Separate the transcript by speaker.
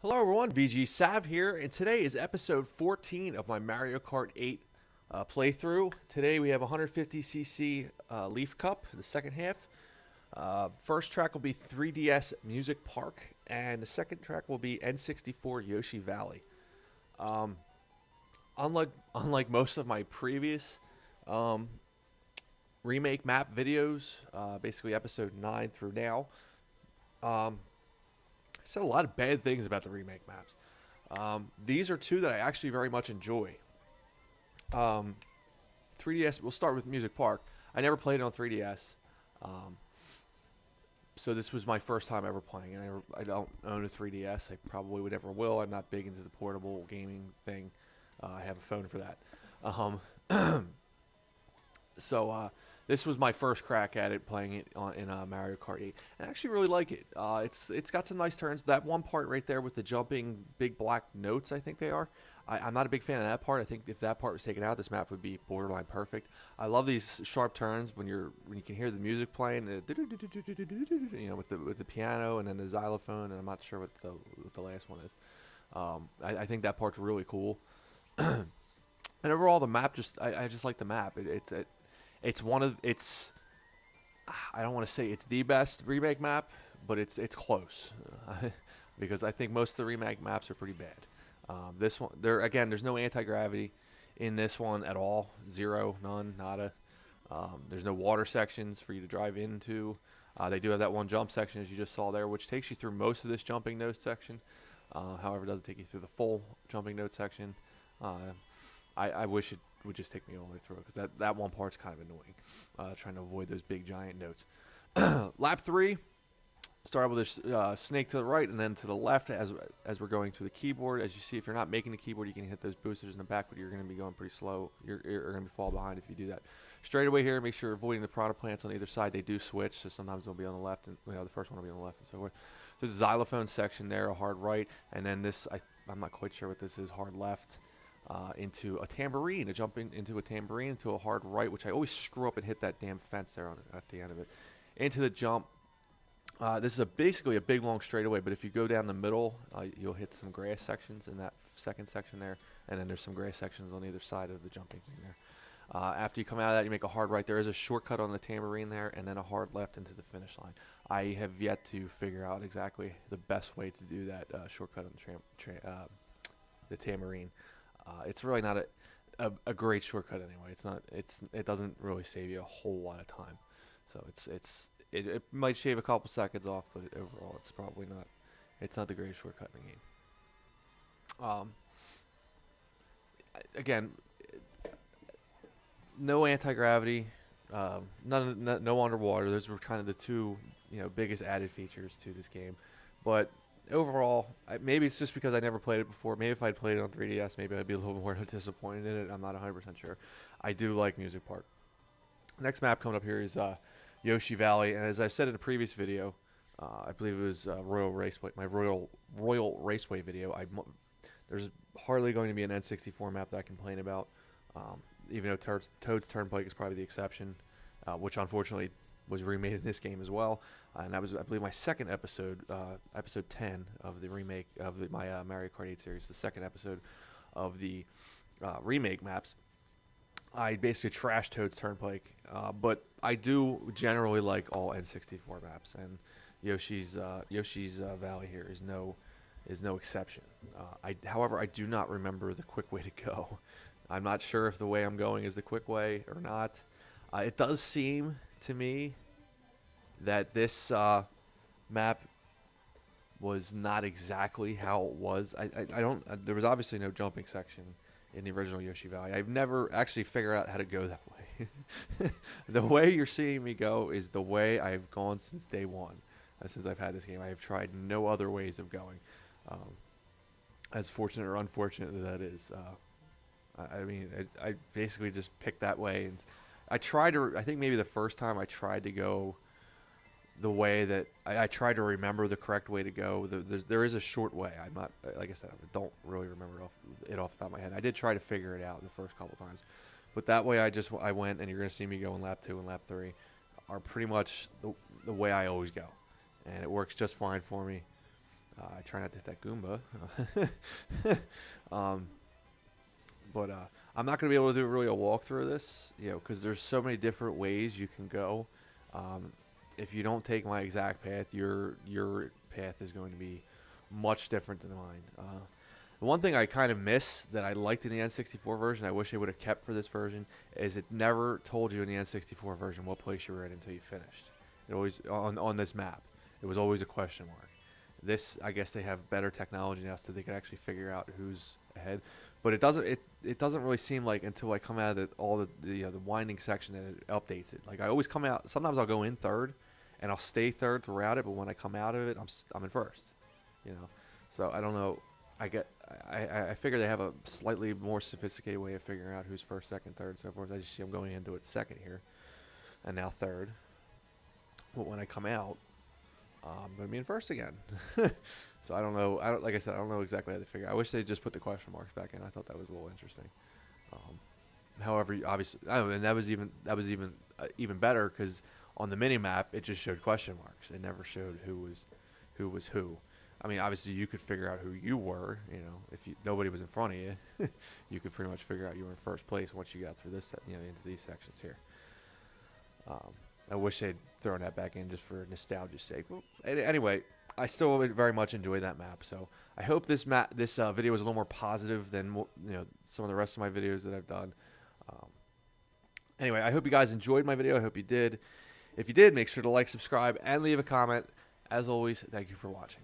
Speaker 1: Hello everyone, VG Sav here, and today is episode 14 of my Mario Kart 8 playthrough. Today we have 150cc Leaf Cup, the second half. First track will be 3DS Music Park, and the second track will be N64 Yoshi Valley. Um, unlike most of my previous remake map videos, basically episode 9 through now, said a lot of bad things about the remake maps. These are two that I actually very much enjoy. 3DS, we'll start with Music Park. I never played it on 3DS. So this was my first time ever playing it. I don't own a 3DS. I probably would never will. I'm not big into the portable gaming thing. I have a phone for that. So this was my first crack at it, playing it in Mario Kart 8. I actually really like it. It's got some nice turns. That one part right there with the jumping big black notes, I think they are. I'm not a big fan of that part. I think if that part was taken out, this map would be borderline perfect. I love these sharp turns when you can hear the music playing, you know, with the piano and then the xylophone, and I'm not sure what the last one is. I think that part's really cool. And overall, the map I just like the map. It's I don't want to say it's the best remake map, but it's close, because I think most of the remake maps are pretty bad. This one, there's no anti-gravity in this one at all. Zero, none, nada. There's no water sections for you to drive into. They do have that one jump section, as you just saw there, which takes you through most of this jumping note section. However, it doesn't take you through the full jumping note section. I wish it would just take me all the way through it, because that one part's kind of annoying, trying to avoid those big giant notes. Lap 3 started with a snake to the right and then to the left as we're going through the keyboard. As you see, if you're not making the keyboard, you can hit those boosters in the back, but you're going to be going pretty slow. You're going to fall behind if you do that. Straight away here, make sure you're avoiding the piranha plants on either side. They do switch, so sometimes they'll be on the left, and the first one will be on the left and so forth. There's a xylophone section there, a hard right, and then this, I'm not quite sure what this is, hard left. Into a tambourine, into a tambourine, into a hard right, which I always screw up and hit that damn fence there at the end of it. Into the jump. This is basically a big long straightaway, but if you go down the middle, you'll hit some grass sections in that second section there, and then there's some grass sections on either side of the jumping thing there. After you come out of that, you make a hard right. There is a shortcut on the tambourine there, and then a hard left into the finish line. I have yet to figure out exactly the best way to do that shortcut on the tambourine. It's really not a great shortcut anyway. It doesn't really save you a whole lot of time. So it might shave a couple seconds off, but overall it's probably not. It's not the greatest shortcut in the game. Again, no anti-gravity, no underwater. Those were kind of the two biggest added features to this game, but overall, maybe it's just because I never played it before. Maybe if I'd played it on 3DS, maybe I'd be a little more disappointed in it. I'm not 100% sure. I do like Music Park. Next map coming up here is Yoshi Valley, and as I said in a previous video, I believe it was Royal Raceway, my Royal Raceway video. There's hardly going to be an N64 map that I complain about, even though Toad's Turnpike is probably the exception, which unfortunately was remade in this game as well, and that was, I believe, my second episode, episode 10 of the remake of my Mario Kart 8 series, the second episode of the remake maps. I basically trashed Toad's Turnpike, but I do generally like all N64 maps, and Yoshi's Valley here is no exception. However, I do not remember the quick way to go. I'm not sure if the way I'm going is the quick way or not. It does seem to me that this map was not exactly how it was. There was obviously no jumping section in the original Yoshi Valley. I've never actually figured out how to go that way. The way you're seeing me go is the way I've gone since day one. Since I've had this game, I have tried no other ways of going. As fortunate or unfortunate as that is, I basically just picked that way, and I think maybe the first time I tried to go the way that I tried to remember the correct way to go. There is a short way. I'm not, like I said, I don't really remember it off the top of my head. I did try to figure it out the first couple times, but that way I went, and you're going to see me go in lap 2 and lap 3 are pretty much the way I always go, and it works just fine for me. I try not to hit that Goomba. um, but I'm not going to be able to do really a walkthrough of this, because there's so many different ways you can go. If you don't take my exact path, your path is going to be much different than mine. The one thing I kind of miss that I liked in the N64 version, I wish they would have kept for this version, is it never told you in the N64 version what place you were in until you finished. It always on this map. It was always a question mark. This, I guess they have better technology now, so they can actually figure out who's ahead. But it doesn't really seem like until I come out of the winding section that it updates it. Like I always come out. Sometimes I'll go in third, and I'll stay third throughout it. But when I come out of it, I'm in first. So I don't know. I figure they have a slightly more sophisticated way of figuring out who's first, second, third, so forth. As you see, I'm going into it second here, and now third. But when I come out, I'm going to be in first again. So I don't know. Like I said, I don't know exactly how to figure. I wish they just put the question marks back in. I thought that was a little interesting. However, obviously, and that was even better because on the mini map it just showed question marks. It never showed who was who. I mean, obviously you could figure out who you were. If nobody was in front of you, you could pretty much figure out you were in first place once you got through this, into these sections here. I wish they'd thrown that back in just for nostalgia's sake. Well, anyway, I still very much enjoy that map. So I hope this video was a little more positive than some of the rest of my videos that I've done. Anyway, I hope you guys enjoyed my video. I hope you did. If you did, make sure to like, subscribe, and leave a comment. As always, thank you for watching.